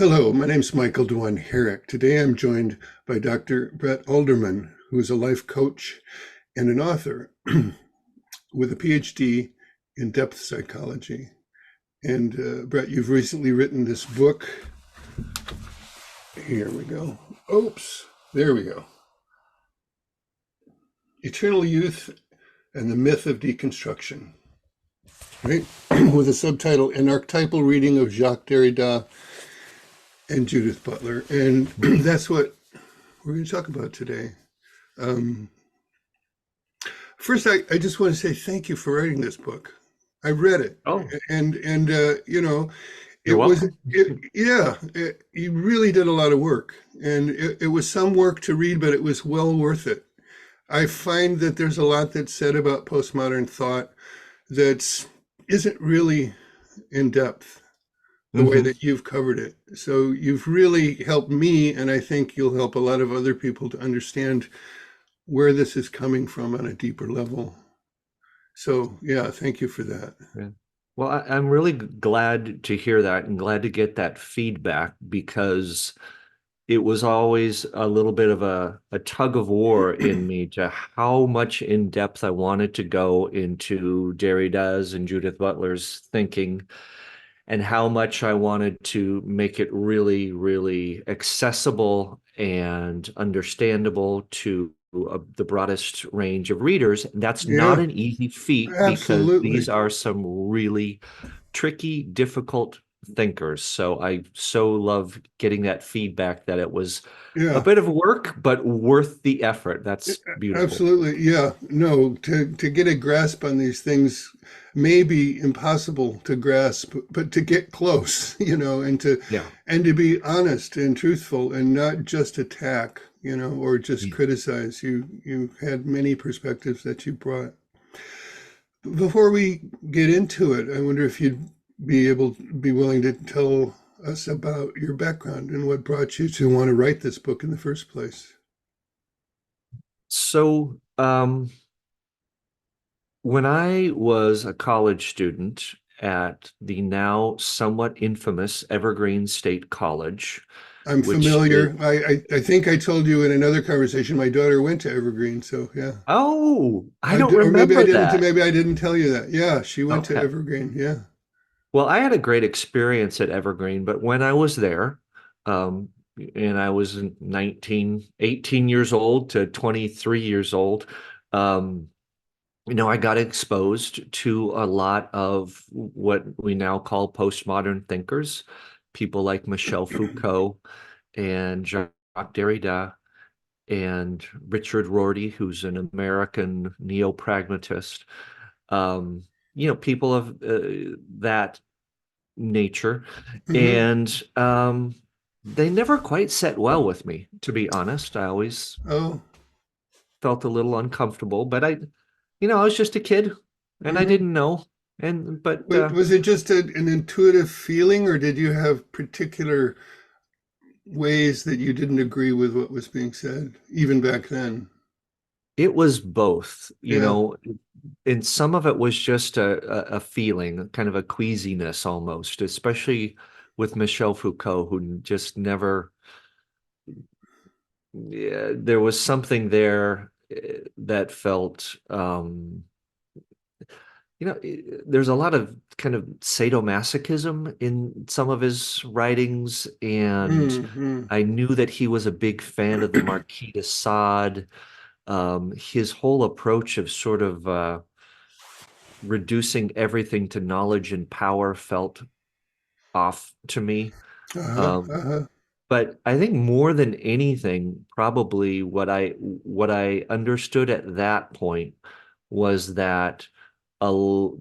Hello, my name is Michael Dewan Herrick. Today I'm joined by Dr. Bret Alderman, who is a life coach and an author with a PhD in depth psychology. And Bret, you've recently written this book. Here we go. Oops, there we go. Eternal Youth and the Myth of Deconstruction, right? With a subtitle, An Archetypal Reading of Jacques Derrida and Judith Butler. And that's what we're going to talk about today. First, I just want to say thank you for writing this book. I read it, Oh, and you know, you're welcome. you really did a lot of work, and it was some work to read, but it was well worth it. I find that there's a lot that's said about postmodern thought that isn't really in depth the way hmm that you've covered it. So you've really helped me, and I think you'll help a lot of other people to understand where this is coming from on a deeper level. So yeah, thank you for that. Yeah. Well, I'm really glad to hear that and glad to get that feedback because it was always a little bit of a tug of war in me to how much in depth I wanted to go into Derrida's and Judith Butler's thinking and how much I wanted to make it really, really accessible and understandable to the broadest range of readers. That's not Yeah, an easy feat because absolutely. these are some really tricky, difficult thinkers. So I so love getting that feedback that it was a Yeah, bit of work, but worth the effort. That's beautiful. absolutely. Yeah, no, to get a grasp on these things may be impossible to grasp, but to get close, Yeah. and to be honest and truthful and not just attack, or just criticize. You had many perspectives that you brought. Before we get into it, I wonder if you'd be willing to tell us about your background and what brought you to want to write this book in the first place. So, when I was a college student at the now somewhat infamous Evergreen State College, I'm which is, familiar. I think I told you in another conversation my daughter went to Evergreen, so yeah. oh, I I don't did, or remember that. maybe I didn't tell you that. Yeah, she went to Okay. Evergreen. Yeah. Well, I had a great experience at Evergreen, but when I was there, um, and I was 19, 18 years old to 23 years old, um, I got exposed to a lot of what we now call postmodern thinkers, people like Michel Foucault and Jacques Derrida and Richard Rorty, who's an American neo-pragmatist. Um, people of that nature. Hmm. And they never quite set well with me, to be honest. I always Oh. felt a little uncomfortable, but I was just a kid and I Hmm. didn't know. And but Was it just an intuitive feeling, or did you have particular ways that you didn't agree with what was being said, even back then? it was both, Yeah. and some of it was just a feeling, kind of a queasiness almost, especially with Michel Foucault, who just never, yeah, there was something there that felt there's a lot of kind of sadomasochism in some of his writings, and Hmm. I knew that he was a big fan of the Marquis de Sade. His whole approach of sort of reducing everything to knowledge and power felt off to me. Uh-huh. Um, Uh-huh. but I think more than anything, probably what I understood at that point was that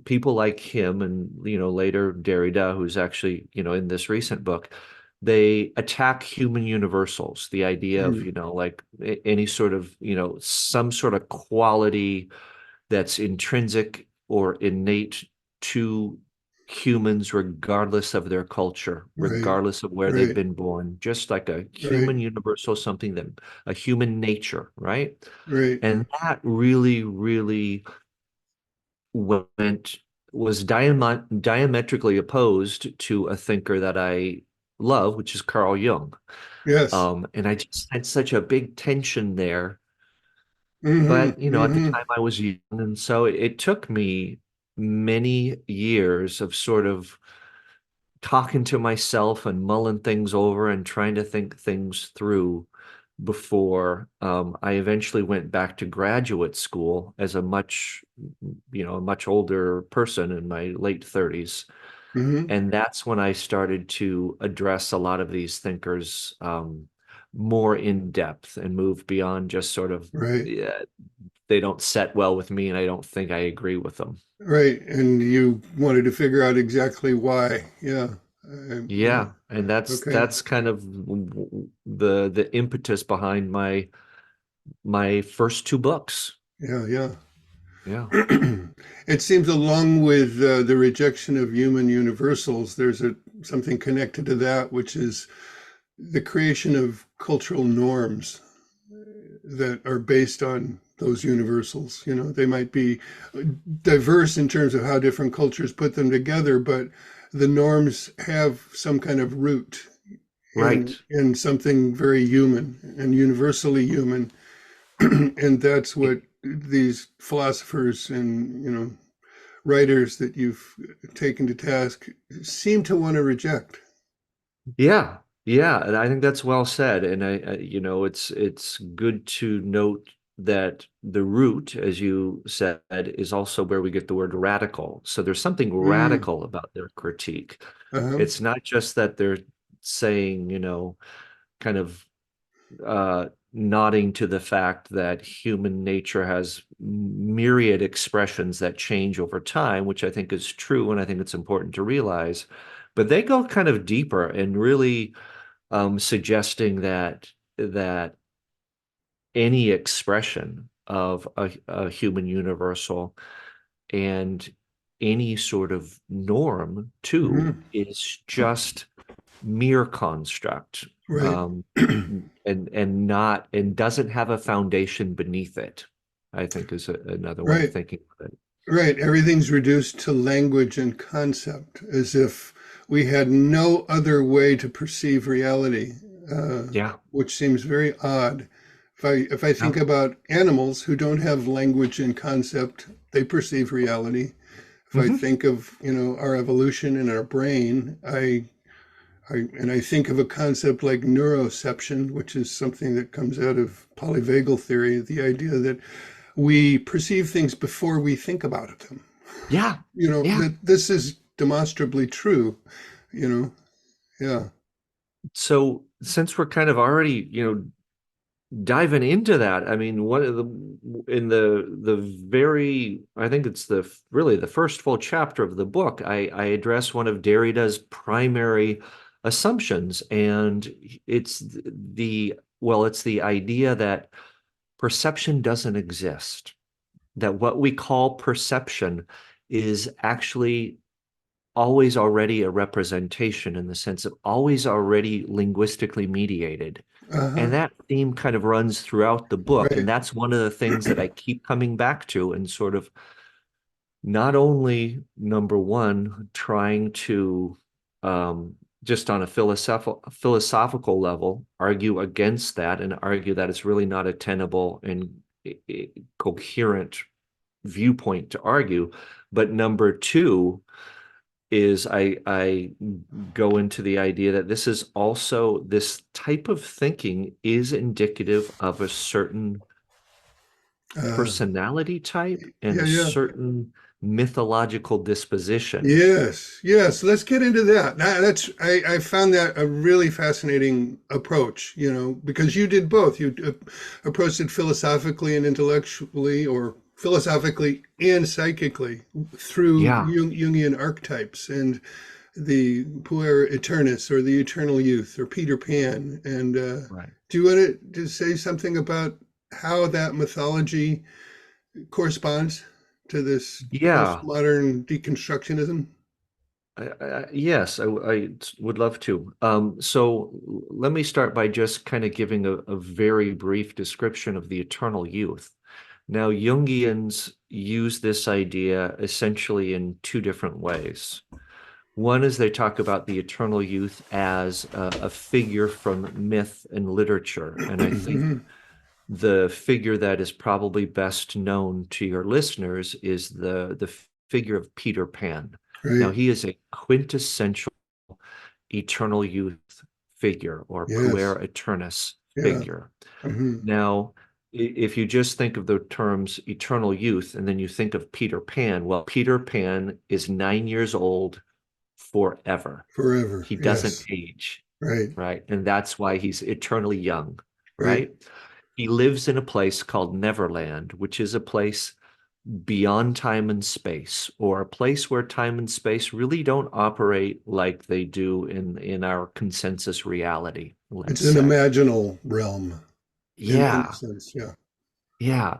people like him and later Derrida, who's actually in this recent book, they attack human universals, the idea of Mm. like any sort of some sort of quality that's intrinsic or innate to humans regardless of their culture, Right. regardless of where they've Right. been born, just like a Right. human universal, something that a human nature, right? Right. And that really, really went was diametrically opposed to a thinker that I love, which is Carl Jung. Yes. And I just had such a big tension there. Hmm. But, at the Hmm. time I was young, and so it took me many years of sort of talking to myself and mulling things over and trying to think things through before I eventually went back to graduate school as a much older person in my late 30s. Hmm. And that's when I started to address a lot of these thinkers more in depth and move beyond just sort of, Right. yeah, they don't set well with me and I don't think I agree with them. Right. And you wanted to figure out exactly why. Yeah. Yeah. Yeah, and that's Okay. that's kind of the impetus behind my first two books. Yeah. Yeah. Yeah. It seems along with the rejection of human universals, there's something connected to that, which is the creation of cultural norms that are based on those universals. They might be diverse in terms of how different cultures put them together, but the norms have some kind of root Right. in something very human and universally human. And that's what these philosophers and writers that you've taken to task seem to want to reject. Yeah. Yeah, and I think that's well said. And it's good to note that the root, as you said, is also where we get the word radical. So there's something Mm, radical about their critique. uh-huh. It's not just that they're saying, kind of nodding to the fact that human nature has myriad expressions that change over time, which I think is true, and I think it's important to realize. But they go kind of deeper and really suggesting that any expression of a human universal and any sort of norm too Hmm. is just mere construct, Right. um, and doesn't have a foundation beneath it, I think is another way of Right. thinking of it. Right. Everything's reduced to language and concept, as if we had no other way to perceive reality, uh, Yeah, which seems very odd. If I yeah, think about animals who don't have language and concept, they perceive reality. If I hmm, think of our evolution in our brain, I think of a concept like neuroception, which is something that comes out of polyvagal theory, the idea that we perceive things before we think about them. yeah, yeah. That this is demonstrably true, you know. Yeah. So since we're kind of already, diving into that, I mean, one of the in the very, I think it's really the first full chapter of the book, I address one of Derrida's primary assumptions, and it's it's the idea that perception doesn't exist, that what we call perception is actually always already a representation in the sense of always already linguistically mediated. Uh-huh. And that theme kind of runs throughout the book. And Right. that's one of the things that I keep coming back to and sort of not only number one, trying to just on a philosophical level, argue against that and argue that it's really not a tenable and coherent viewpoint to argue. But number two is I go into the idea that this type of thinking is indicative of a certain Uh, personality type and yeah, a yeah. certain mythological disposition. Yes, yes. Let's get into that. I found that a really fascinating approach, because you did both. You approached it philosophically and intellectually, or philosophically and psychically through Yeah, Jungian archetypes and the puer aeternus, or the eternal youth, or Peter Pan. And right. do you want to say something about how that mythology corresponds to this Yeah. postmodern deconstructionism? Yes, I would love to. So let me start by just kind of giving a very brief description of the eternal youth. Now, Jungians use this idea essentially in two different ways. One is they talk about the eternal youth as a figure from myth and literature. And I think Mhm. the figure that is probably best known to your listeners is the figure of Peter Pan. Now, Right. he is a quintessential eternal youth figure or Yes. puer aeternus Yeah. figure. Hmm. Now, if you just think of the terms eternal youth and then you think of Peter Pan, well, Peter Pan is 9 years old forever. Forever. He doesn't Yes. age, Right. right? And that's why he's eternally young, Right. right? He lives in a place called Neverland, which is a place beyond time and space, or a place where time and space really don't operate like they do in our consensus reality, let's It's an say. imaginal realm in a Yeah, sense. Yeah. yeah,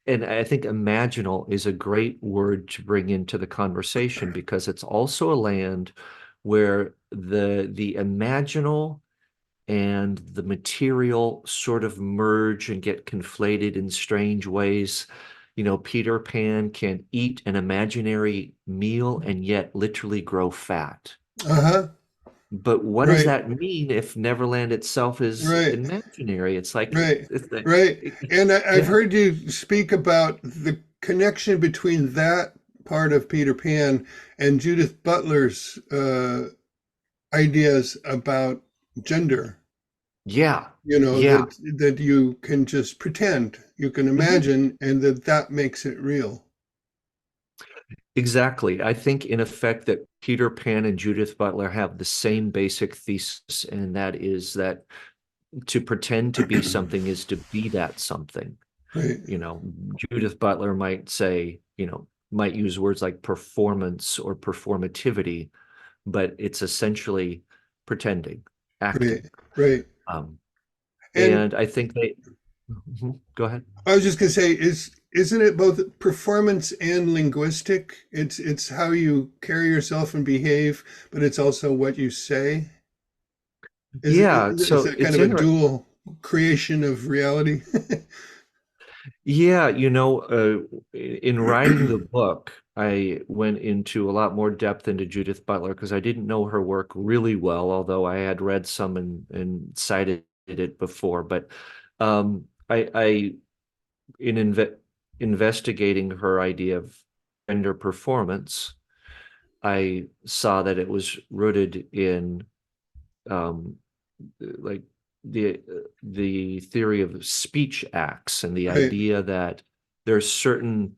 and I think imaginal is a great word to bring into the conversation because it's also a land where the imaginal and the material sort of merge and get conflated in strange ways. You know, Peter Pan can eat an imaginary meal and yet literally grow fat. Uh-huh. But what does Right. that mean if Neverland itself is Right. imaginary? It's like, Right. Right. And I've yeah, heard you speak about the connection between that part of Peter Pan and Judith Butler's ideas about gender. yeah, You know, yeah. that you can just pretend, you can Mhm. imagine, and that makes it real. Exactly. I think, in effect, that Peter Pan and Judith Butler have the same basic thesis, and that is that to pretend to be something is to be that something. Right. You know, Judith Butler might say, might use words like performance or performativity, but it's essentially pretending, Right. acting. Right. Um, And and I think they, Mhm. Go ahead. I was just gonna say, isn't it both performance and linguistic? It's how you carry yourself and behave, but it's also what you say. Yeah, Is so that kind it's of a interesting. dual creation of reality? Yeah, in writing the book, I went into a lot more depth into Judith Butler because I didn't know her work really well, although I had read some and cited it before. But I in investigating her idea of gender performance, I saw that it was rooted in um, like the theory of speech acts and the Right. idea that there's certain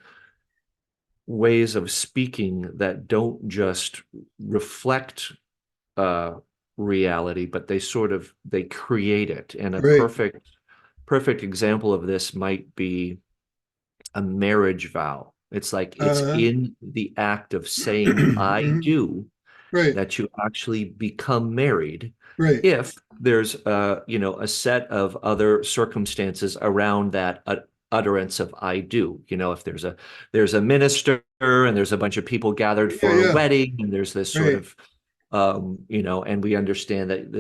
ways of speaking that don't just reflect uh, reality, but they create it. And a Right. perfect example of this might be a marriage vow. It's like it's Uh, in the act of saying I do right. that you actually become married Right. if there's a set of other circumstances around that utterance of I do. If there's a minister and there's a bunch of people gathered Yeah. for a Yeah. wedding and there's this sort Right. of and we understand that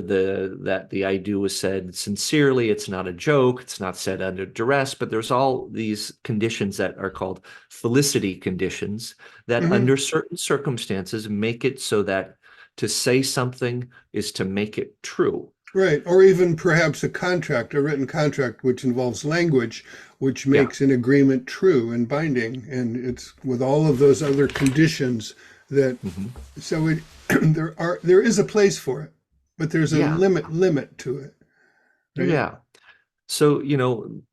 the I do was said sincerely. It's not a joke. It's not said under duress. But there's all these conditions that are called felicity conditions that, Hmm. under certain circumstances, make it so that to say something is to make it true. Right. Or even perhaps a written contract, which involves language, which Yeah. makes an agreement true and binding. And it's with all of those other conditions that, Mhm. so it, there is a place for it, but there's a Yeah. limit to it. Right. Yeah. So,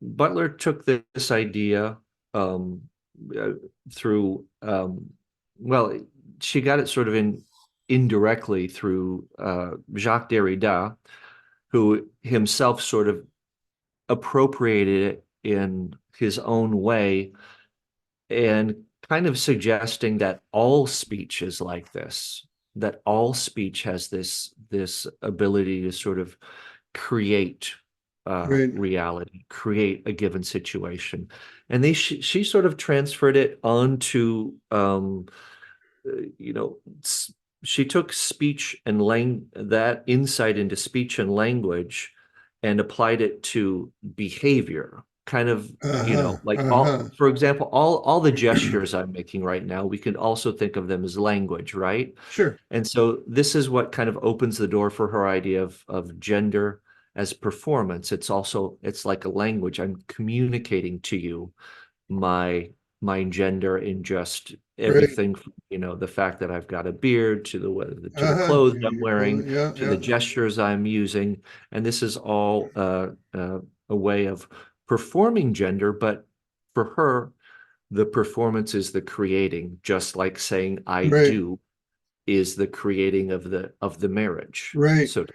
Butler took this idea um, uh, through, well, she got it sort of indirectly through Jacques Derrida, who himself sort of appropriated it in his own way and kind of suggesting that all speech is like this, that all speech has this ability to sort of create Right. reality, create a given situation. And she sort of transferred it onto you know she took speech and that insight into speech and language and applied it to behavior. kind of, Uh-huh. like all, Uh-huh. for example, all the gestures I'm making right now, we can also think of them as language, right? Sure. And so this is what kind of opens the door for her idea of gender as performance. It's like a language. I'm communicating to you my gender in just Right. everything from, the fact that I've got a beard to the Uh-huh. clothes I'm wearing, Yeah, to the yeah. gestures I'm using. And this is all a way of performing gender, but for her, the performance is the creating, just like saying I Right. do is the creating of the marriage. Right. So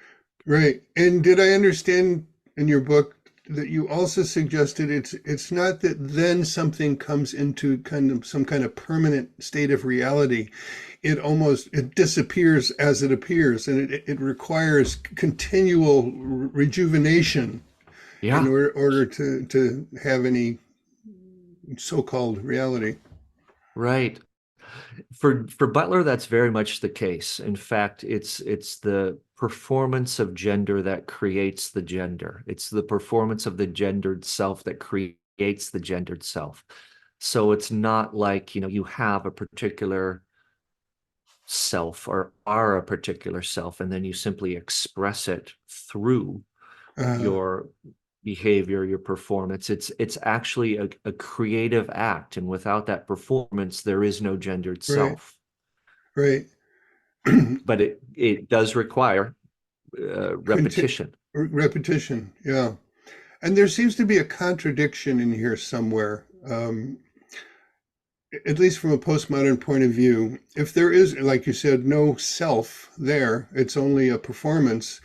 Right. And did I understand in your book that you also suggested it's not that then something comes into kind of some kind of permanent state of reality. It disappears as it appears, and it requires continual rejuvenation in yeah, order to have any so-called reality. right. For Butler, that's very much the case. In fact, it's the performance of gender that creates the gender. It's the performance of the gendered self that creates the gendered self. So it's not like, you have a particular self or are a particular self, and then you simply express it through Uh, your behavior, your performance. It's actually a creative act, and without that performance, there is no gendered right. self. Right. But it does require Conti- repetition. repetition. Yeah. And there seems to be a contradiction in here somewhere. At least from a postmodern point of view, if there is, like you said, no self there, it's only a performance.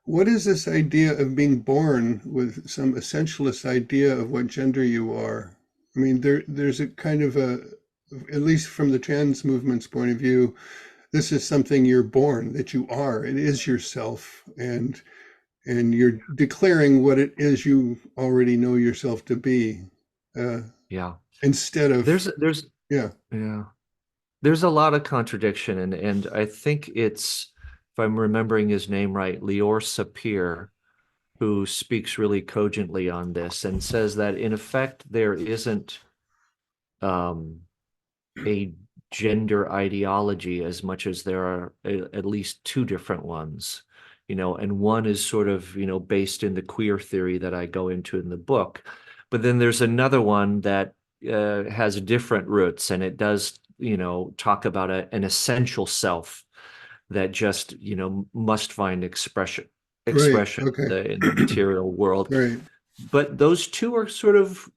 What is this idea of being born with some essentialist idea of what gender you are? I mean, there's a kind of at least from the trans movement's point of view, this is something you're born, that you are. It is yourself, and you're declaring what it is you already know yourself to be, uh, Yeah. instead of, There's yeah. yeah. There's a lot of contradiction, and I think it's, if I'm remembering his name right, Lior Sapir, who speaks really cogently on this and says that in effect there isn't um, a gender ideology as much as there are at least two different ones, and one is sort of, based in the queer theory that I go into in the book. But then there's another one that has different roots, and it does, talk about an essential self that just, must find Right. expression Okay. in the material world. Right. But those two are sort of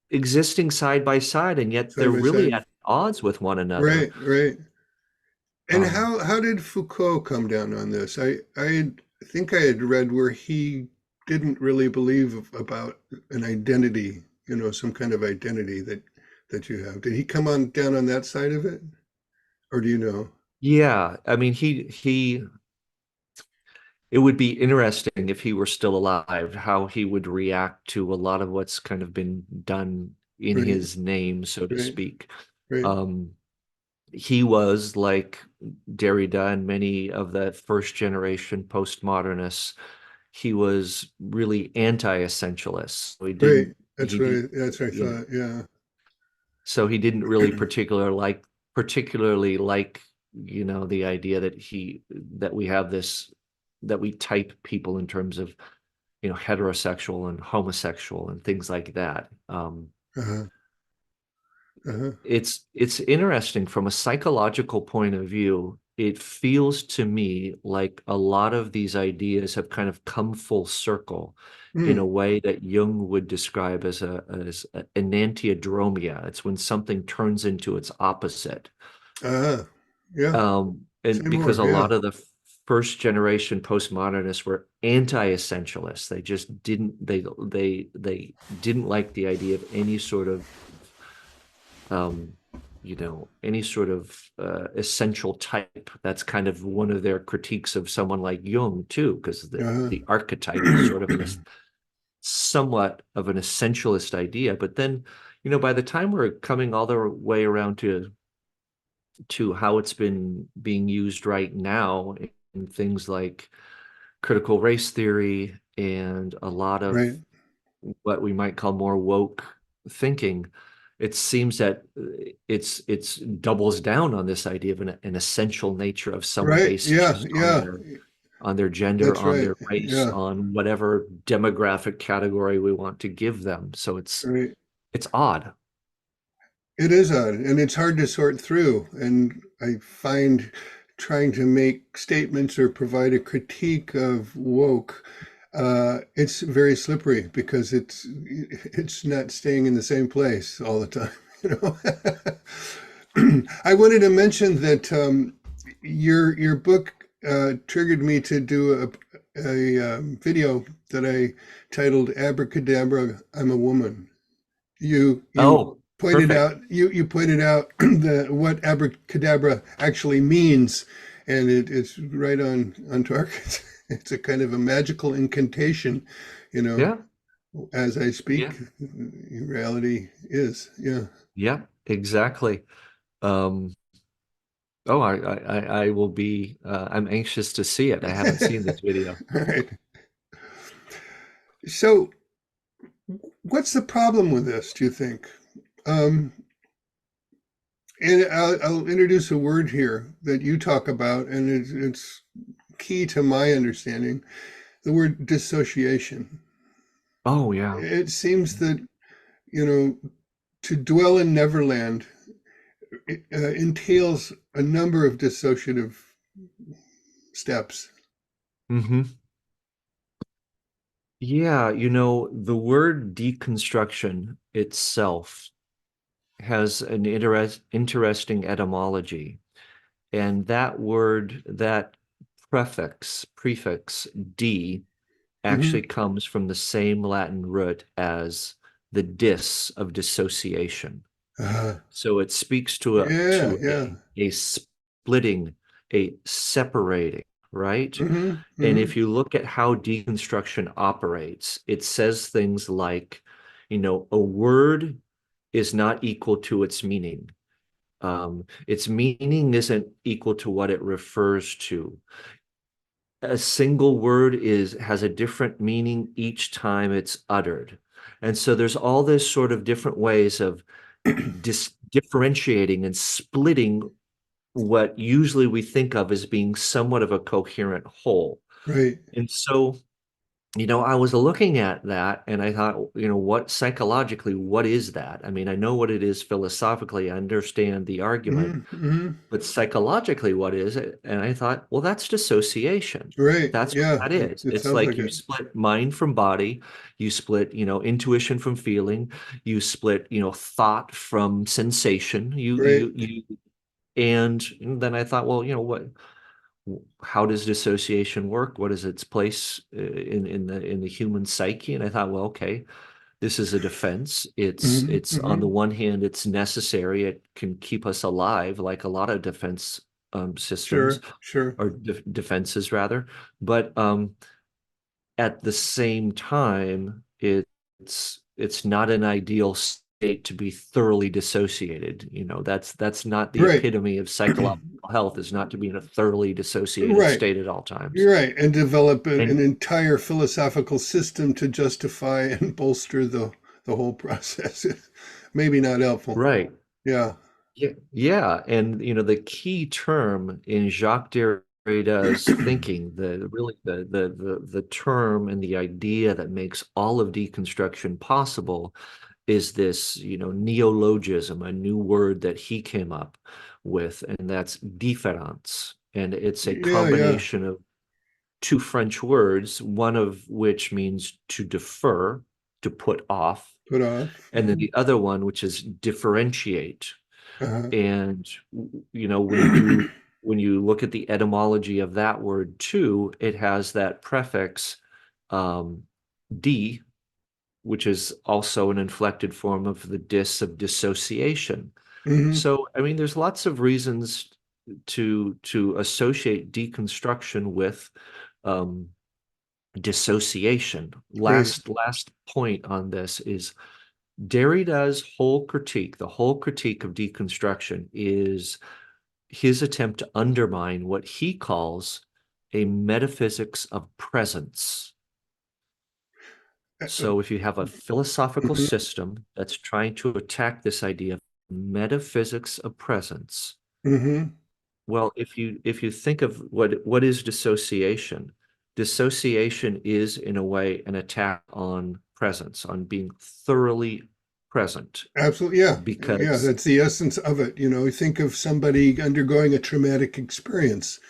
existing side by side, and yet Side they're by really side. at odds with one another. Right. Right. And Um, how did Foucault come down on this? Think I had read where he didn't really believe about an identity, some kind of identity that you have. Did he come on down on that side of it, or do you know? yeah, I mean, it would be interesting if he were still alive, how he would react to a lot of what's kind of been done in Right. his name, so to Right. speak. Right. Um, he was like Derrida and many of the first generation postmodernists. He was really anti-essentialist. So Right. That's what I you know, thought. Yeah. so he didn't really particularly like, the idea that we have this, that we type people in terms of, heterosexual and homosexual and things like that. Uh-huh. Uh-huh. It's interesting from a psychological point of view. It feels to me like a lot of these ideas have kind of come full circle in a Hmm. way that Jung would describe as an enantiodromia. It's when something turns into its opposite. Uh-huh. Yeah. Say And because more. a Yeah. lot of the first generation postmodernists were anti-essentialists. They didn't like the idea of any sort of um, any sort of essential type. That's kind of one of their critiques of someone like Jung too, because Uh-huh. the archetype is sort of somewhat of an essentialist idea. But then, by the time we're coming all the way around to how it's been being used right now in things like critical race theory and a lot of Right. what we might call more woke thinking, it seems that it's doubles down on this idea of an essential nature of someone Right. based Yeah. just Yeah. on their gender, That's on right. their race, Yeah. on whatever demographic category we want to give them. So Right. it's odd. It is odd, and it's hard to sort through. And I find trying to make statements or provide a critique of woke, it's very slippery because it's not staying in the same place all the time. I wanted to mention that your book triggered me to do a video that I titled "Abracadabra, I'm a Woman." You Oh, pointed perfect. out you pointed out what abracadabra actually means, and it's right on target. It's a kind of a magical incantation, you know. Yeah, As I yeah, speak, reality is. Yeah. yeah, exactly. Um, oh, I will be, I'm anxious to see it. I haven't seen this video. All right. So, what's the problem with this? Do you think? Um, and I'll introduce a word here that you talk about, and it's key to my understanding. The word dissociation. Oh, yeah. It seems that, to dwell in Neverland entails a number of dissociative steps. Hmm. Yeah, the word deconstruction itself has an interesting etymology. And that word, that prefix, de, actually Hmm. comes from the same Latin root as the dis of dissociation. Uh, So it speaks to a yeah, to yeah. a splitting, a separating, right? Hmm. And Hmm. if you look at how deconstruction operates, it says things like, a word is not equal to its meaning. Its meaning isn't equal to what it refers to. A single word has a different meaning each time it's uttered. And so there's all this sort of different ways of differentiating and splitting what usually we think of as being somewhat of a coherent whole. Right. And so, I was looking at that and I thought, what psychologically, what is that? I mean, I know what it is philosophically, I understand the argument, Hmm. Hmm. but psychologically, what is it? And I thought, well, that's dissociation. Right. That's what Yeah. that is. It It's sounds like like you it. split mind from body, you split, intuition from feeling, you split, thought from sensation. Right. And then I thought, well, how does dissociation work? What is its place in the human psyche? And I thought, well, okay, this is a defense. It's Hmm. it's on the Hmm. one hand, it's necessary. It can keep us alive, like a lot of defense systems Sure. Sure. or defenses rather. But at the same time, it's not an ideal state to be thoroughly dissociated. That's not the Right. epitome of psychological health, is not to be in a thoroughly dissociated Right. state at all times. You're right. And develop an And entire philosophical system to justify and bolster the whole process. Maybe not helpful. right. Yeah. Yeah, yeah, and the key term in Jacques Derrida's thinking, the term and the idea that makes all of deconstruction possible is this, neologism, a new word that he came up with, and that's différance. And it's a Yeah. Yeah. combination of two French words, one of which means to defer, to put off, Put off. and then the other one, which is differentiate. Uh-huh. And when you look at the etymology of that word too, it has that prefix um, "d," which is also an inflected form of the dis of dissociation. Hmm. So, I mean, there's lots of reasons to associate deconstruction with um, dissociation. Right. Last point on this is Derrida's whole critique, the whole critique of deconstruction is his attempt to undermine what he calls a metaphysics of presence. So if you have a philosophical Mhm, system that's trying to attack this idea of metaphysics of presence, mhm. well, if you think of what is dissociation, dissociation is in a way an attack on presence, on being thoroughly present, Absolutely, yeah. Yeah, because that's the essence of it. Think of somebody undergoing a traumatic experience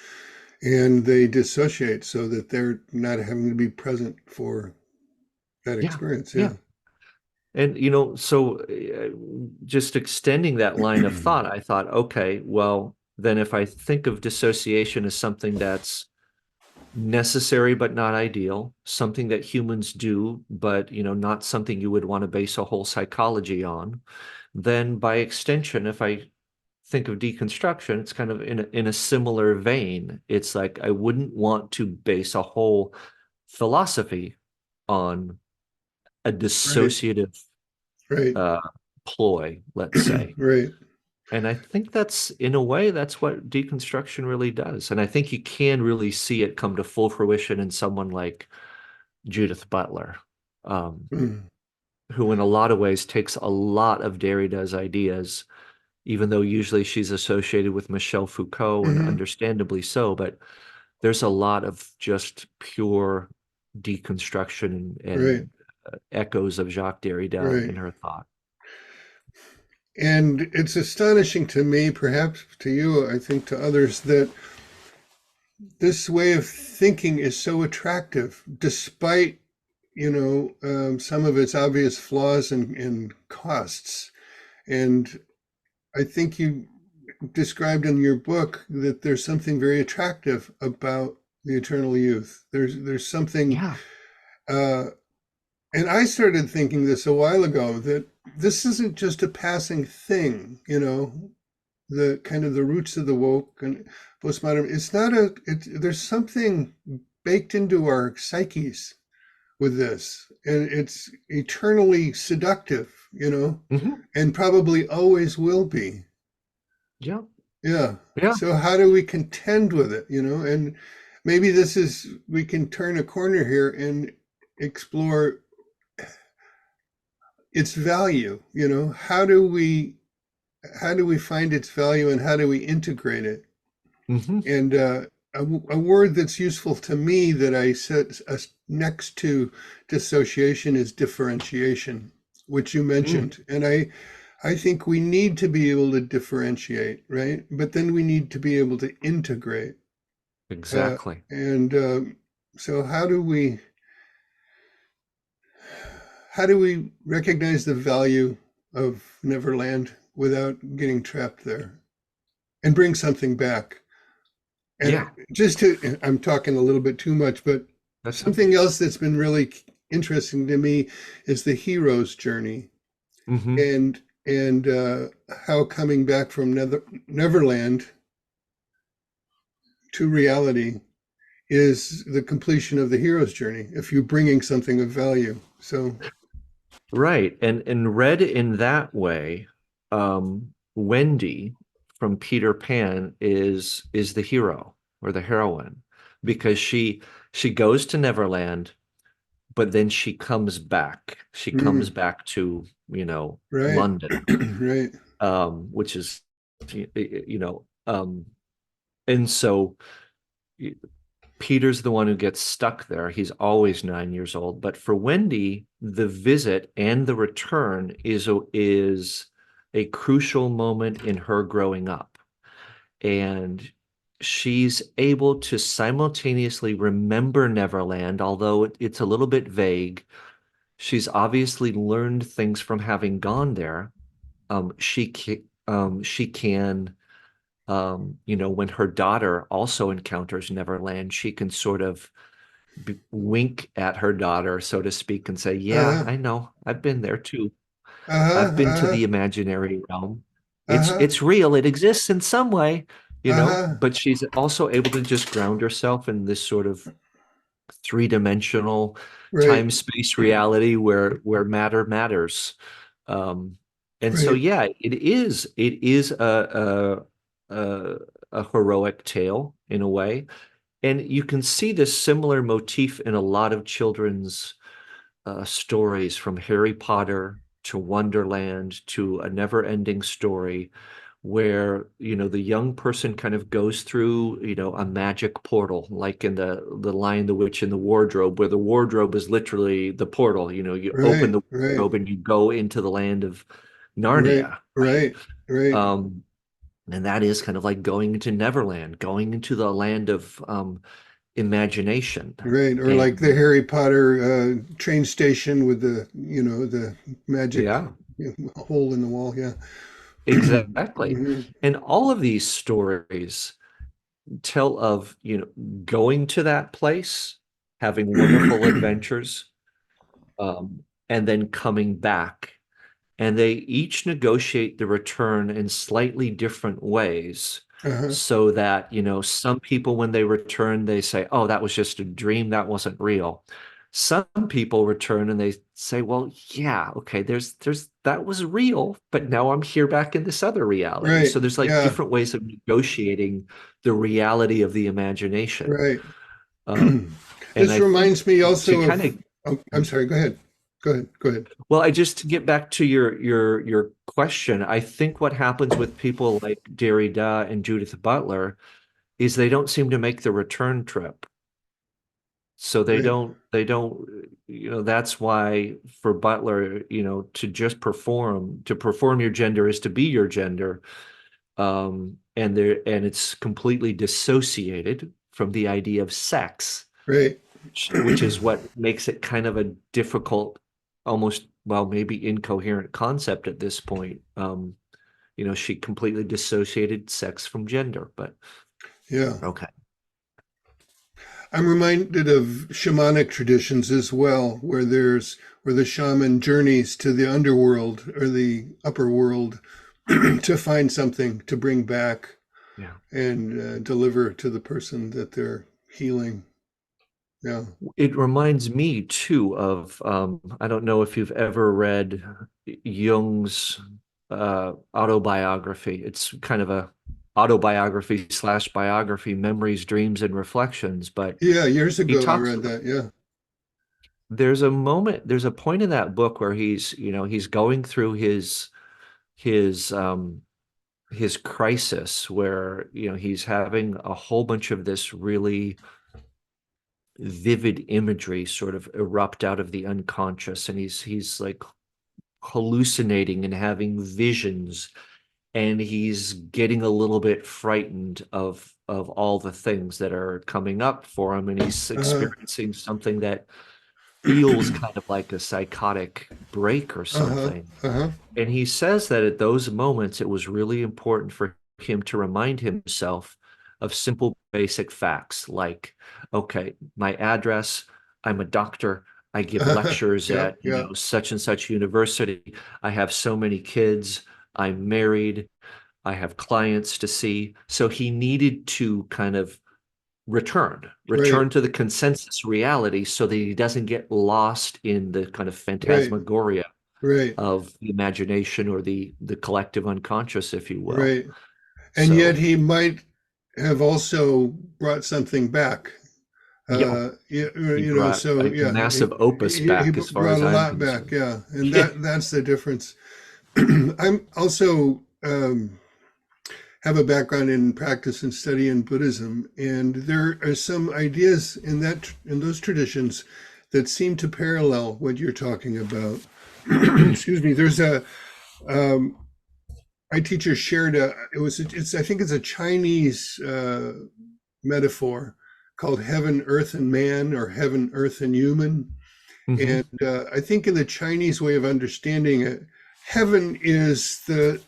and they dissociate so that they're not having to be present for that yeah, experience. yeah. Yeah. And so just extending that line of thought, I thought, okay, well, then if I think of dissociation as something that's necessary but not ideal, something that humans do, but not something you would want to base a whole psychology on, then by extension, if I think of deconstruction, it's kind of in a similar vein. It's like I wouldn't want to base a whole philosophy on a Right, dissociative right, uh, ploy, let's say. right. And I think that's, in a way, that's what deconstruction really does. And I think you can really see it come to full fruition in someone like Judith Butler, um, Mm, who in a lot of ways takes a lot of Derrida's ideas, even though usually she's associated with Michel Foucault, and mhm, understandably so, but there's a lot of just pure deconstruction right, and echoes of Jacques Derrida in right. her thought. And it's astonishing to me, perhaps to you, I think to others, that this way of thinking is so attractive, despite, some of its obvious flaws and costs. And I think you described in your book that there's something very attractive about the eternal youth. There's something, Yeah. uh, and I started thinking this a while ago that this isn't just a passing thing, the kind of the roots of the woke and postmodern. It's not there's something baked into our psyches with this, and it's eternally seductive, Hmm. and probably always will be. Yeah. Yeah. Yeah. So how do we contend with it, And maybe we can turn a corner here and explore its value, How do we find its value and how do we integrate it? Hmm. And a word that's useful to me that I set next to dissociation is differentiation, which you Mm, mentioned. And I think we need to be able to differentiate, right? But then we need to be able to integrate. exactly. And so how do we recognize the value of Neverland without getting trapped there and bring something back? And Yeah. I'm talking a little bit too much, but That's something else that's been really interesting to me is the hero's journey hmm and how coming back from Neverland to reality is the completion of the hero's journey if you're bringing something of value. So, Right. And read in that way, Wendy from Peter Pan is the hero or the heroine, because she goes to Neverland, but then she comes back. She comes mm, back to, right, London, right, which is, you know, um, and so Peter's the one who gets stuck there. He's always 9 years old. But for Wendy, the visit and the return is a crucial moment in her growing up. And she's able to simultaneously remember Neverland, although it's a little bit vague. She's obviously learned things from having gone there. She can, when her daughter also encounters Neverland, she can sort of wink at her daughter, so to speak, and say, "Yeah, uh-huh, I know. I've been there too. uh-huh, I've been to uh-huh, the imaginary realm. It's uh-huh, it's real. It exists in some way, uh-huh, but she's also able to just ground herself in this sort of three-dimensional right, time-space reality where matter matters. Um, and so, right, yeah, it is a a heroic tale in a way. And you can see this similar motif in a lot of children's stories from Harry Potter to Wonderland to A Never-Ending Story, where the young person kind of goes through a magic portal, like in the Lion, the Witch, and the Wardrobe, where the wardrobe is literally the portal. You open Right, the right, wardrobe and you go into the land of right, Narnia, right? right, right, Um, and that is kind of like going into Neverland, going into the land of imagination. right. Or like the And Harry Potter train station with the magic yeah, hole in the wall. Yeah. exactly. Hmm. And all of these stories tell of, going to that place, having wonderful adventures, and then coming back. And they each negotiate the return in slightly different ways. Uh-huh. So that, some people, when they return, they say, oh, that was just a dream, that wasn't real. Some people return and they say, well, yeah, okay, there's that was real, but now I'm here back in this other reality. Right. So there's like Yeah. different ways of negotiating the reality of the imagination. Right. Um, and This I think reminds me to also kind of. of, Oh, I'm sorry. Go ahead. Go ahead. Go ahead. well, I just to get back to your question, I think what happens with people like Derrida and Judith Butler is they don't seem to make the return trip. So Right. they don't, that's why for Butler, to perform your gender is to be your gender. And it's completely dissociated from the idea of sex, Right. which is what makes it kind of a difficult, almost, well, maybe incoherent concept at this point. She completely dissociated sex from gender, but Yeah. okay. I'm reminded of shamanic traditions as well, where the shaman journeys to the underworld or the upper world to find something to bring back Yeah. and deliver to the person that they're healing. Yeah. It reminds me too of I don't know if you've ever read Jung's autobiography. It's kind of a autobiography slash biography, Memories, Dreams, and Reflections. But Yeah. Years he ago, I talks read that. Yeah. there's a point in that book where he's going through his his crisis where he's having a whole bunch of this really vivid imagery sort of erupt out of the unconscious, and he's like hallucinating and having visions, and he's getting a little bit frightened of all the things that are coming up for him, and he's Uh-huh. experiencing something that feels kind of like a psychotic break or Uh-huh. something. Uh-huh. And he says that at those moments, it was really important for him to remind himself of simple, basic facts like, okay, my address, I'm a doctor, I give lectures Yeah. at, Yeah. such and such university, I have so many kids, I'm married, I have clients to see. So he needed to kind of Right. return to the consensus reality so that he doesn't get lost in the kind of Right. phantasmagoria Right. of the imagination or the collective unconscious, if you will. Right. And yet So, he might have also brought something back. yeah, he brought So a yeah, massive opus he back as far brought as a I'm lot back. concerned. Yeah, and that's the difference. I'm also have a background in practice and study in Buddhism, and there are some ideas in those traditions that seem to parallel what you're talking about. Excuse me. There's a um, my teacher shared it's I think it's a Chinese metaphor called heaven, earth, and man, or heaven, earth, and human. Hmm. And I think in the Chinese way of understanding it, heaven is the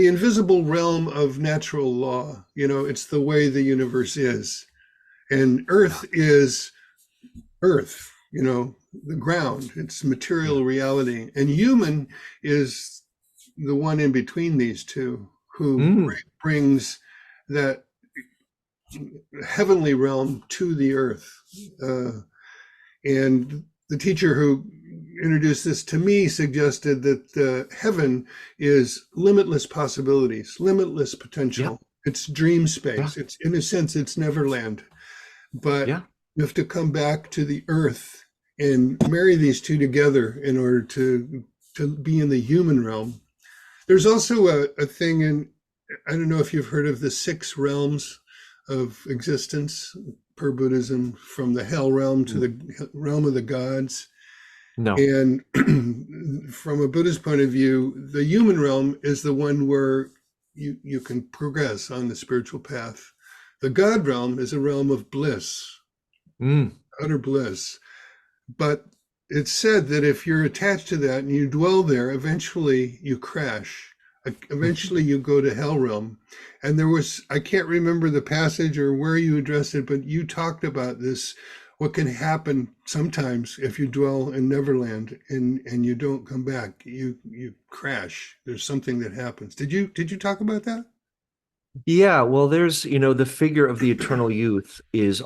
invisible realm of natural law. It's the way the universe is, and Yeah, earth is earth. The ground. It's yeah, material reality, and human is the one in between these two, who mm, brings that heavenly realm to the earth. Uh, and the teacher who introduced this to me suggested that heaven is limitless possibilities, limitless yeah, potential. It's dream yeah, space. It's, in a sense, it's Neverland. But yeah, you have to come back to the earth and marry these two together in order to be in the human realm. There's also a thing in, I don't know if you've heard of the 6 realms of existence per Buddhism, from the hell realm to the realm of the gods. No. And from a Buddhist point of view, the human realm is the one where you can progress on the spiritual path. The God realm is a realm of bliss, Mm. utter bliss. But it's said that if you're attached to that and you dwell there, eventually you crash. Eventually you go to hell realm. And there was, I can't remember the passage or where you addressed it, but you talked about this, what can happen sometimes if you dwell in Neverland and you don't come back. You crash. There's something that happens. Did you talk about that? Yeah, well, there's, the figure of the eternal youth is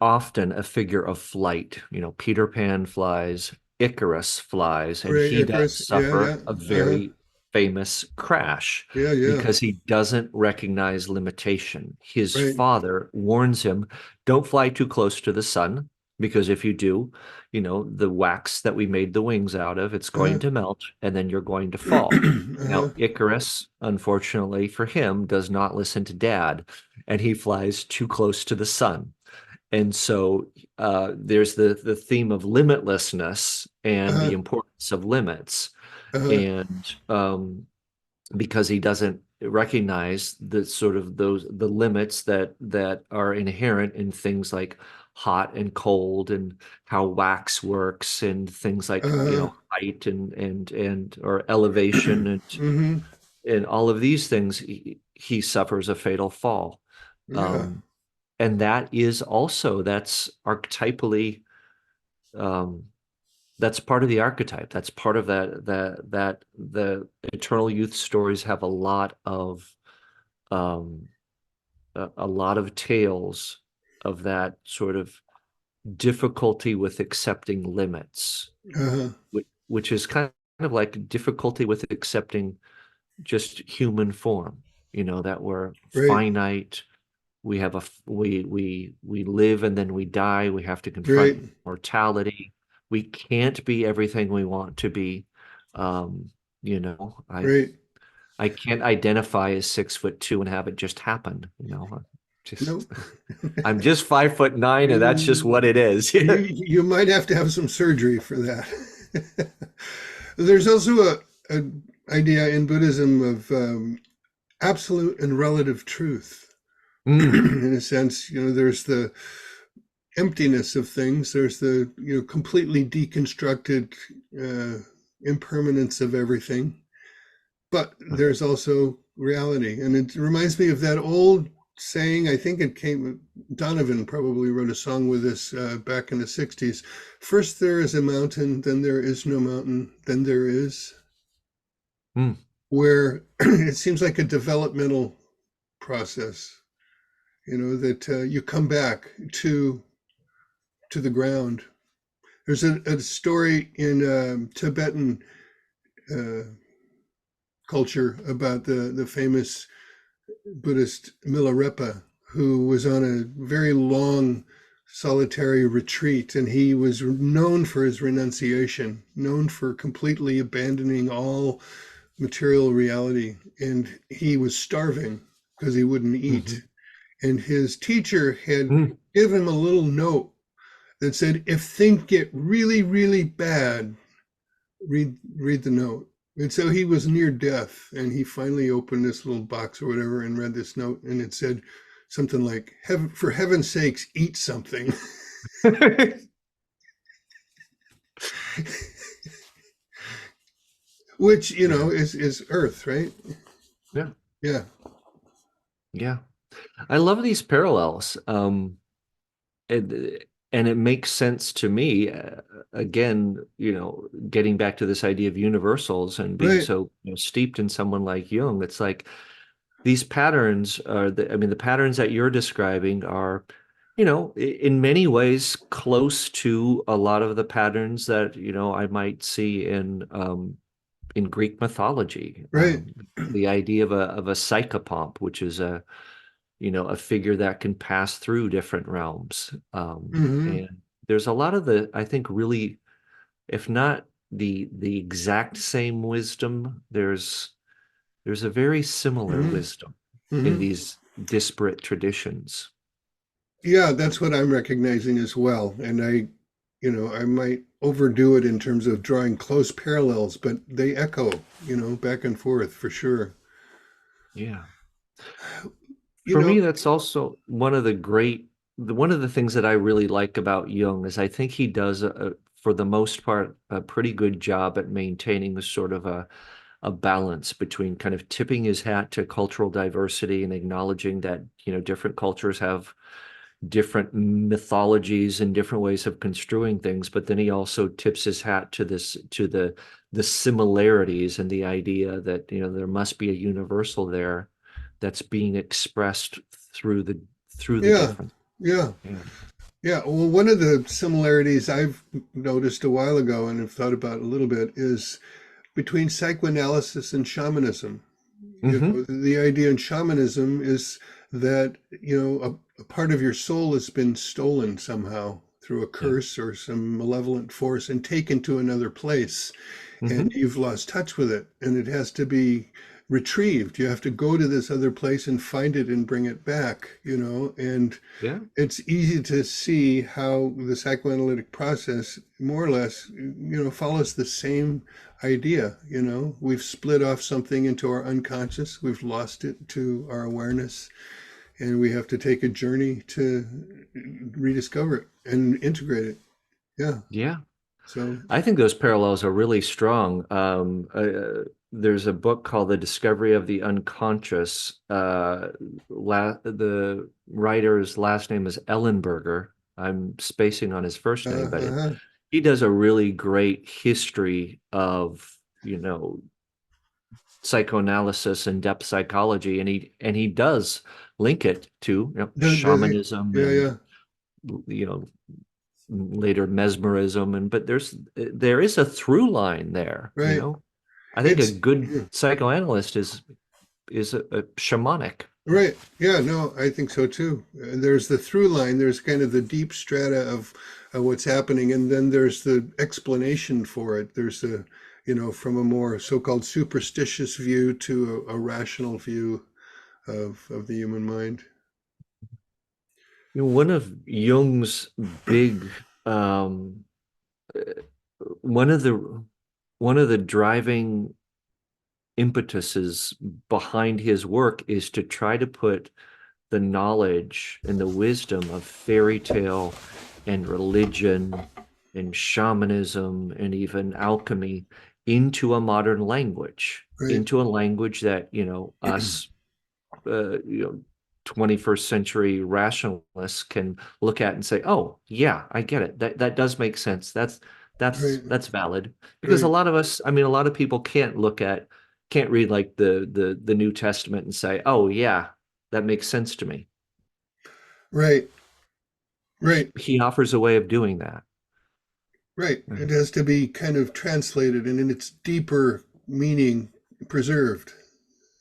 often a figure of flight. Peter Pan flies, Icarus flies, and Right, he does Icarus. Yeah, yeah. suffer a Uh-huh. very famous crash Yeah, yeah. because he doesn't recognize limitation. His Right. father warns him, don't fly too close to the sun, because if you do, the wax that we made the wings out of, it's going Uh-huh. to melt and then you're going to fall. Uh-huh. Now, Icarus, unfortunately for him, does not listen to dad, and he flies too close to the sun. And so there's the theme of limitlessness and the Uh-huh. importance of limits. Uh-huh. And because he doesn't recognize the sort of the limits that are inherent in things like hot and cold and how wax works and things like Uh-huh. height and or elevation Mm-hmm. and all of these things, he suffers a fatal fall. Yeah. um, and that's archetypally, um, that's part of the archetype. That's part of that the eternal youth stories have um, a lot of tales of that sort of difficulty with accepting limits, Uh-huh. which is kind of like difficulty with accepting just human form, that we're Right. finite. We have we live and then we die. We have to Right. confront mortality. We can't be everything we want to be. Um, you know, I Right. I can't identify as 6'2" and have it just happen. Just Nope. I'm just 5'9" and that's just what You, it is. you might have to have some surgery for that. There's also a idea in Buddhism of absolute and relative truth. Mm, In a sense, there's the emptiness of things. There's the completely deconstructed impermanence of everything. But there's also reality, and it reminds me of that old saying. I think it came. Donovan probably wrote a song with this back in the '60s. First there is a mountain, then there is no mountain, then there is. mm, Where it seems like a developmental process. That you come back to the ground. There's a story in Tibetan uh, culture about the famous Buddhist Milarepa, who was on a very long solitary retreat, and he was known for his renunciation, known for completely abandoning all material reality, and he was starving because he wouldn't eat. mhm, And his teacher had mm. given him a little note that said, if things get really, really bad, read the note. And so he was near death, and he finally opened this little box or whatever and read this note, and it said something like, for heaven's sakes, eat something. Which, Yeah, is earth, right? yeah, Yeah. yeah. I love these parallels. And it makes sense to me. Again, getting back to this idea of universals and being Right. so steeped in someone like Jung, it's like these patterns are the patterns that you're describing are, in many ways close to a lot of the patterns that, I might see in Greek mythology. Right. The idea of a psychopomp, which is a figure that can pass through different realms. Hmm. And there's a lot of the, I think, really, if not the exact same wisdom, there's a very similar Hmm. wisdom in Hmm. these disparate traditions. Yeah, that's what I'm recognizing as well. And I might overdo it in terms of drawing close parallels, but they echo, back and forth for sure. Yeah. You For know, me, that's also one of the things that I really like about Jung is I think he does, for the most part, a pretty good job at maintaining a sort of a balance between kind of tipping his hat to cultural diversity and acknowledging that, different cultures have different mythologies and different ways of construing things, but then he also tips his hat to the similarities and the idea that, there must be a universal there that's being expressed through the yeah, different. yeah. Yeah. Yeah, well, one of the similarities I've noticed a while ago and have thought about a little bit is between psychoanalysis and shamanism. Hmm. The idea in shamanism is that, a part of your soul has been stolen somehow through a Yeah. curse or some malevolent force and taken to another place, and Hmm. you've lost touch with it, and it has to be retrieved. You have to go to this other place and find it and bring it back, and Yeah. it's easy to see how the psychoanalytic process more or less, follows the same idea. We've split off something into our unconscious, we've lost it to our awareness, and we have to take a journey to rediscover it and integrate it. Yeah. Yeah. So, I think those parallels are really strong. There's a book called The Discovery of the Unconscious. The writer's last name is Ellenberger. I'm spacing on his first name, but uh, he does a really great history of, you know, psychoanalysis and depth psychology, and he does link it to, does he? shamanism Yeah, and, yeah. you know, later mesmerism, and but there is a through line there, Right. I think a It's good yeah, psychoanalyst is a shamanic. right. Yeah, no, I think so too. There's the through line, there's kind of the deep strata of what's happening, and then there's the explanation for it. There's from a more so-called superstitious view to a rational view of the human mind. One of Jung's big um uh, one of the driving impetuses behind his work is to try to put the knowledge and the wisdom of fairy tale and religion and shamanism and even alchemy into a modern language, Right. into a language that, us, uh, you know, 21st century rationalists can look at and say, "Oh, yeah, I get it. That does make sense. That's Right. that's valid." Because a Right. lot of us, I mean, a lot of people can't read like the New Testament and say, "Oh, yeah, that makes sense to me." Right. Right. He offers a way of doing that. Right. It has to be kind of translated and in its deeper meaning preserved,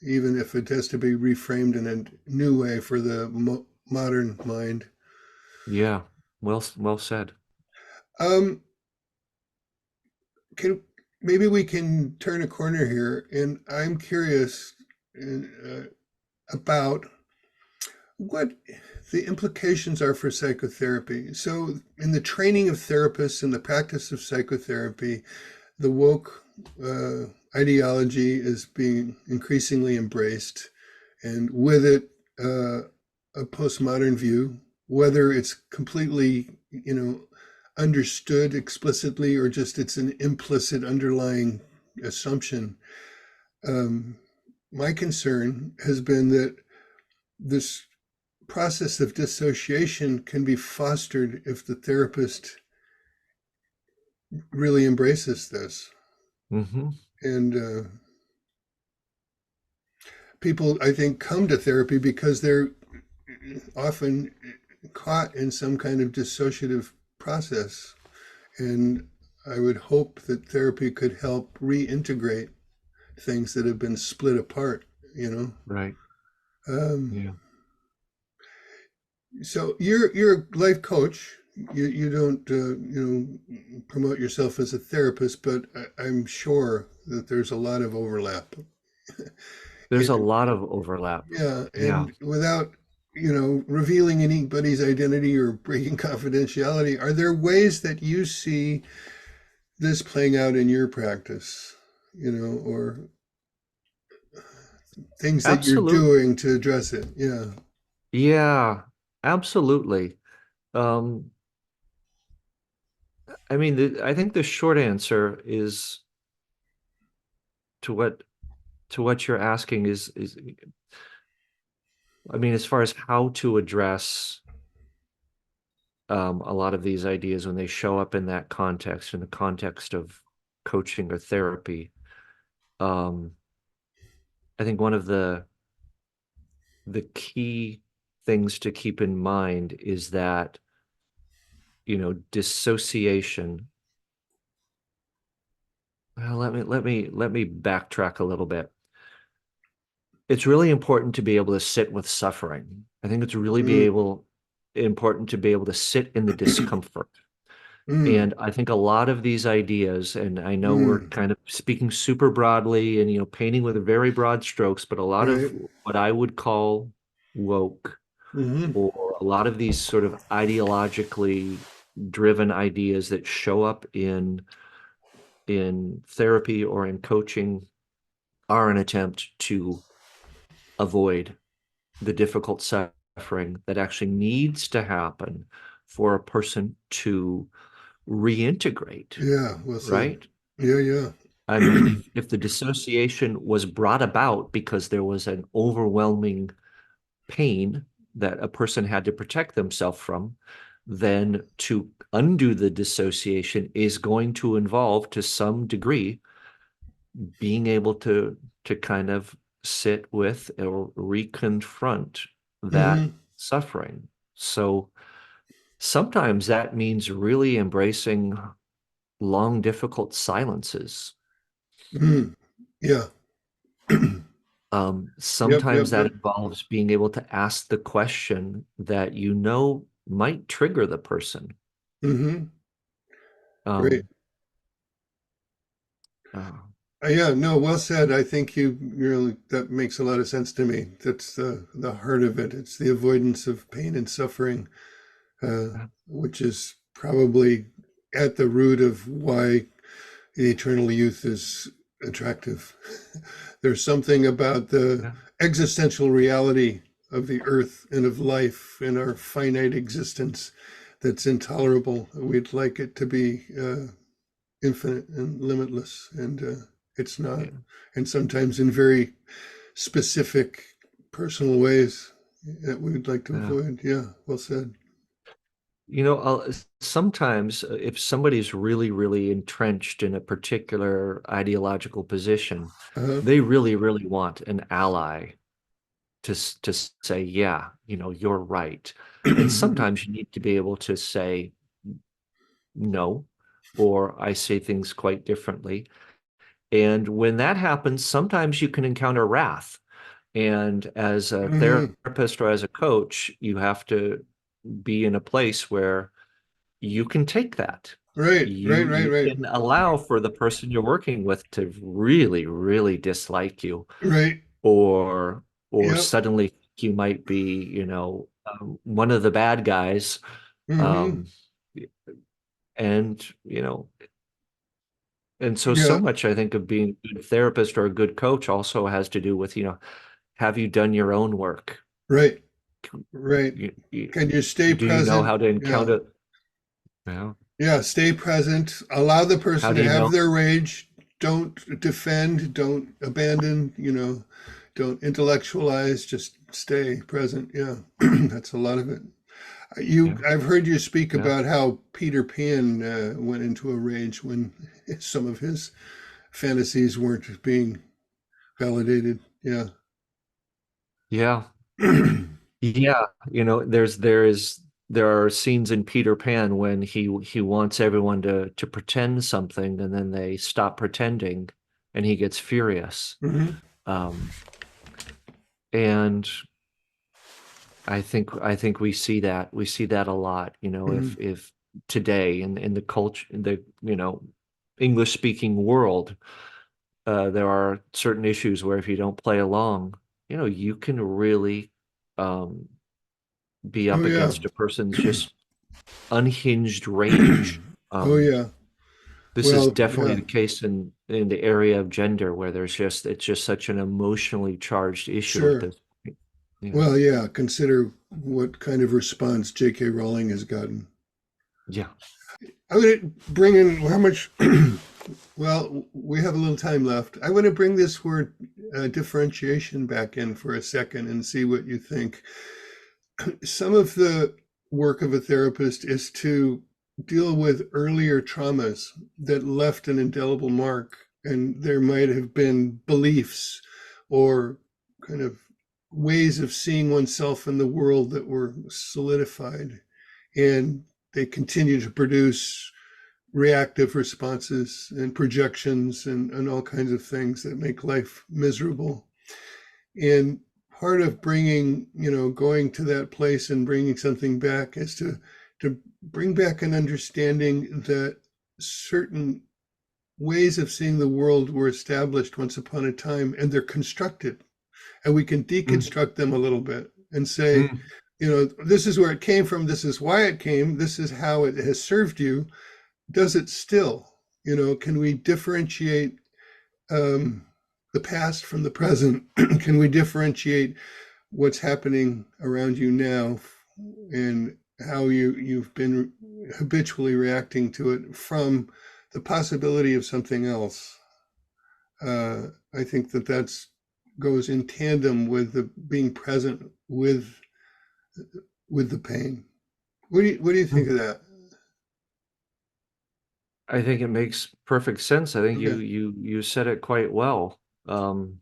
even if it has to be reframed in a new way for the modern mind. Yeah, well said. Um, can maybe we can turn a corner here, and I'm curious uh, about what the implications are for psychotherapy. So, in the training of therapists and the practice of psychotherapy, the woke uh, ideology is being increasingly embraced, and with it, a postmodern view, whether it's completely, understood explicitly or just it's an implicit underlying assumption. Um, my concern has been that this process of dissociation can be fostered if the therapist really embraces this. Hmm. And people, I think, come to therapy because they're often caught in some kind of dissociative process. And I would hope that therapy could help reintegrate things that have been split apart, you know. Right. Um, Yeah. so you're a life coach. you don't promote yourself as a therapist, but I'm sure that there's a lot of overlap. There's a And, lot of overlap. yeah, Yeah. and without revealing anybody's identity or breaking confidentiality, are there ways that you see this playing out in your practice? Or things that you're Absolutely. doing to address it? Yeah. Yeah, absolutely. Um, I mean, I think the short answer is to what you're asking is I mean, as far as how to address a lot of these ideas when they show up in that context, in the context of coaching or therapy. Um, I think one of the key things to keep in mind is that, dissociation. Well, let me backtrack a little bit. It's really important to be able to sit with suffering. I think it's really Mm. important to be able to sit in the discomfort. Mm. And I think a lot of these ideas, and I know we're Mm. kind of speaking super broadly and painting with very broad strokes, but a lot of Right. what I would call woke, Mm-hmm. or a lot of these sort of ideologically driven ideas that show up in therapy or in coaching are an attempt to avoid the difficult suffering that actually needs to happen for a person to reintegrate, Yeah. Well said. right? Yeah. Yeah. I mean, if the dissociation was brought about because there was an overwhelming pain that a person had to protect themselves from, then to undo the dissociation is going to involve, to some degree, being able to kind of sit with or reconfront that Mm-hmm. suffering. So sometimes that means really embracing long, difficult silences. Mm. Yeah. Yep. Yep. Sometimes that Yep. involves being able to ask the question that might trigger the person. Mm-hmm. Great. Um, uh, Yeah, no, well said. I think you really, that makes a lot of sense to me. That's the heart of it. It's the avoidance of pain and suffering, which is probably at the root of why the eternal youth is attractive. There's something about the yeah, existential reality of the earth and of life and our finite existence that's intolerable. We'd like it to be infinite and limitless, and it's not. yeah. And sometimes in very specific, personal ways that we would like to Yeah. avoid. Yeah, well said. Sometimes if somebody's really, really entrenched in a particular ideological position, Uh-huh. they really, really want an ally to say, yeah, you're right. And sometimes you need to be able to say no, or I say things quite differently. And when that happens, sometimes you can encounter wrath. And as a Mhm. therapist or as a coach, you have to be in a place where you can take that. Right, right, right, You right, can allow for the person you're working with to really, really dislike you, right. or Yep. suddenly you might be, one of the bad guys. Hmm. Um, and and so Yeah. much, I think, of being a good therapist or a good coach also has to do with, have you done your own work? Right, right. You, you, Can you stay do you know present? how to Yeah. encounter? Well, Yeah, stay present. Allow the how person do to you have know? their rage. Don't defend. Don't abandon. Don't intellectualize. Just stay present. Yeah, that's a lot of it. Yeah, I've heard you speak yeah, about how Peter Pan went into a rage when some of his fantasies weren't being validated. Yeah. yeah, yeah. There are scenes in Peter Pan when he wants everyone to pretend something, and then they stop pretending, and he gets furious. Hmm. Um, and I think we see that a lot, Mhm. if today in the culture, in the, English speaking world, there are certain issues where if you don't play along, you can really um, be Oh up yeah. against a person's just unhinged rage. Oh Um, yeah. this is Well, definitely yeah, the case in the area of gender, where it's just such an emotionally charged issue at sure. this point. Yeah. Well, yeah, consider what kind of response J.K. Rowling has gotten. Yeah. I would bring in how much, well, we have a little time left. I want to bring this word differentiation back in for a second and see what you think. Some of the work of a therapist is to deal with earlier traumas that left an indelible mark, and there might have been beliefs or kind of ways of seeing oneself in the world that were solidified, and they continue to produce reactive responses and projections and all kinds of things that make life miserable. And part of bringing, going to that place and bringing something back is to bring back an understanding that certain ways of seeing the world were established once upon a time, and they're constructed, and we can Mm, deconstruct them a little bit and say, mm, this is where it came from, this is why it came, this is how it has served you. Does it still? Can we differentiate um, the past from the present? Can we differentiate what's happening around you now and how you've been habitually reacting to it from the possibility of something else? I think that's goes in tandem with the being present with the pain. What do you think mm. of that? I think it makes perfect sense. I think Okay. you said it quite well. Um,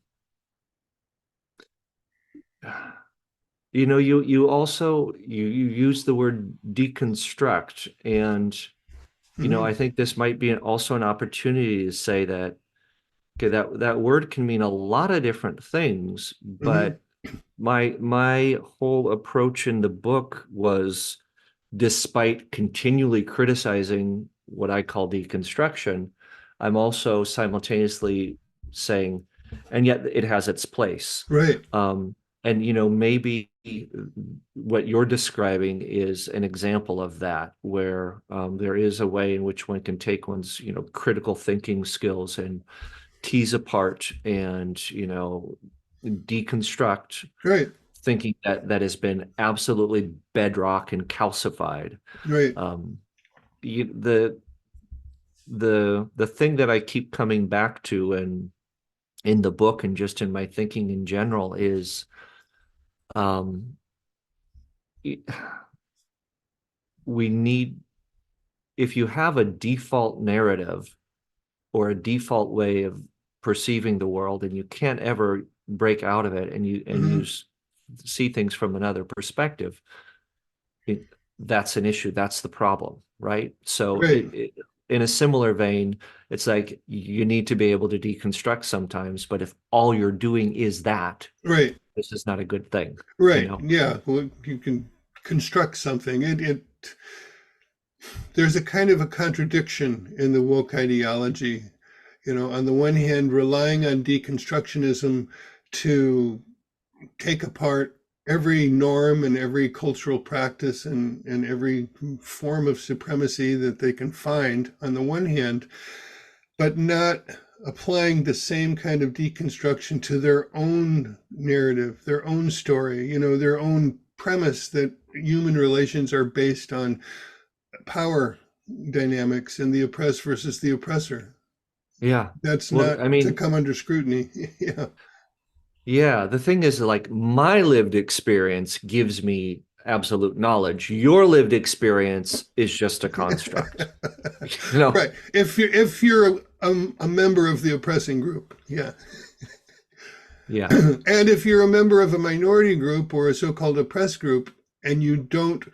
you also you use the word deconstruct, and Hmm. I think this might be also an opportunity to say that, okay, that word can mean a lot of different things, Hmm. but my whole approach in the book was, despite continually criticizing what I call deconstruction, I'm also simultaneously saying, and yet it has its place. Right. Um, and maybe what you're describing is an example of that, where there is a way in which one can take one's, critical thinking skills and tease apart and, deconstruct Right. thinking that has been absolutely bedrock and calcified. Right. Um, you, the thing that I keep coming back to, and in the book and just in my thinking in general, is um, we need, if you have a default narrative or a default way of perceiving the world, and you can't ever break out of it, and you Hmm. see things from another perspective, it, that's an issue. That's the problem, right? So Right. in a similar vein, it's like you need to be able to deconstruct sometimes, but if all you're doing is that, Right. this is not a good thing, you Right. know? Yeah. Well, you can construct something. There's a kind of a contradiction in the woke ideology. On the one hand, relying on deconstructionism to take apart every norm and every cultural practice and every form of supremacy that they can find on the one hand, but not applying the same kind of deconstruction to their own narrative, their own story, their own premise that human relations are based on power dynamics and the oppressed versus the oppressor. Yeah. That's Well, not I to mean, come under scrutiny. Yeah. yeah, the thing is, like, my lived experience gives me absolute knowledge. Your lived experience is just a construct, you know? Right. If you're a member of the oppressing group, yeah. Yeah. And if you're a member of a minority group or a so-called oppressed group and you don't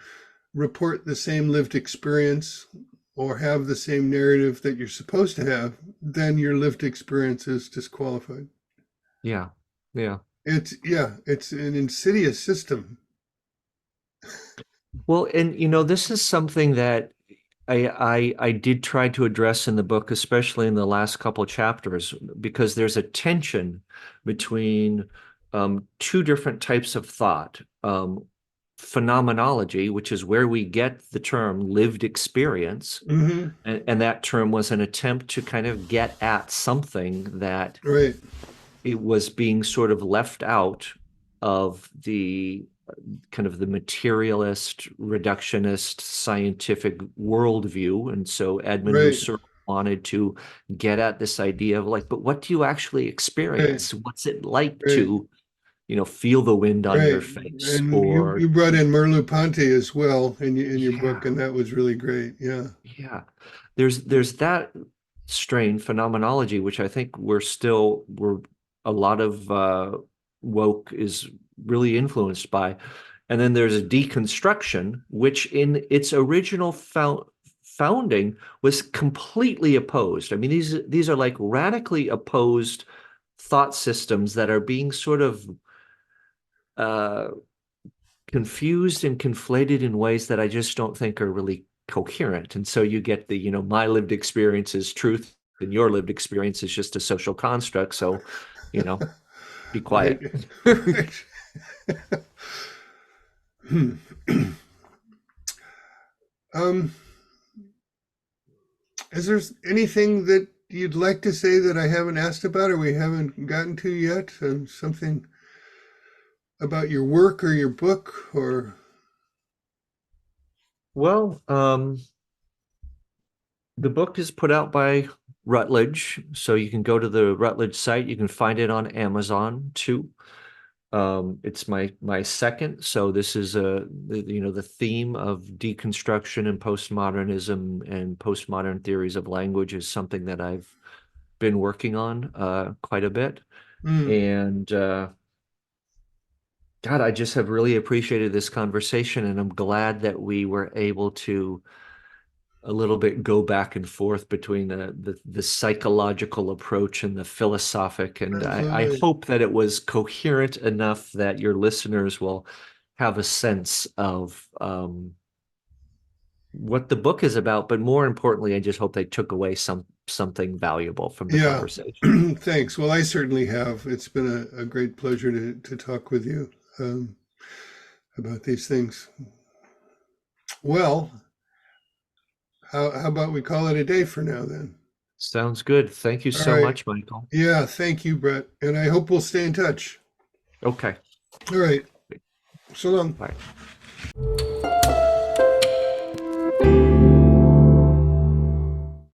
report the same lived experience or have the same narrative that you're supposed to have, then your lived experience is disqualified. Yeah. Yeah. It's an insidious system. Well, and this is something that I did try to address in the book, especially in the last couple chapters, because there's a tension between two different types of thought. Phenomenology, which is where we get the term lived experience, Hmm. and that term was an attempt to kind of get at something that Right, it was being sort of left out of the kind of the materialist, reductionist, scientific worldview. And so Edmund right, Husserl wanted to get at this idea of like, but what do you actually right, experience? What's it like right, to, feel the wind on your right. face? And Or, you brought in Merleau-Ponty as well in your book, yeah, and that was really great. Yeah. yeah. There's that strain phenomenology, which I think we're a lot of woke is really influenced by. And then there's a deconstruction, which in its original founding was completely opposed. I mean, these are like radically opposed thought systems that are being sort of uh, confused and conflated in ways that I just don't think are really coherent. And so you get the, my lived experience is truth and your lived experience is just a social construct. So, you know, be Right, quiet. right. Hmm. Um, is there anything that you'd like to say that I haven't asked about or we haven't gotten to yet? Something about your work or your book or Well, the book is put out by Routledge, so you can go to the Routledge site. You can find it on Amazon too. It's my second, so this is the theme of deconstruction and postmodernism and postmodern theories of language is something that I've been working on quite a bit. mm, And God, I just have really appreciated this conversation, and I'm glad that we were able to a little bit go back and forth between the psychological approach and the philosophic. And I absolutely. hope that it was coherent enough that your listeners will have a sense of what the book is about. But more importantly, I just hope they took away something valuable from the Yeah. conversation. Thanks. Well, I certainly have. It's been a great pleasure to talk with you um, about these things. Well, how about we call it a day for now then? Sounds good. Thank you All so right. much, Michael. Yeah, thank you, Brett. And I hope we'll stay in touch. Okay. All right. So long. Bye.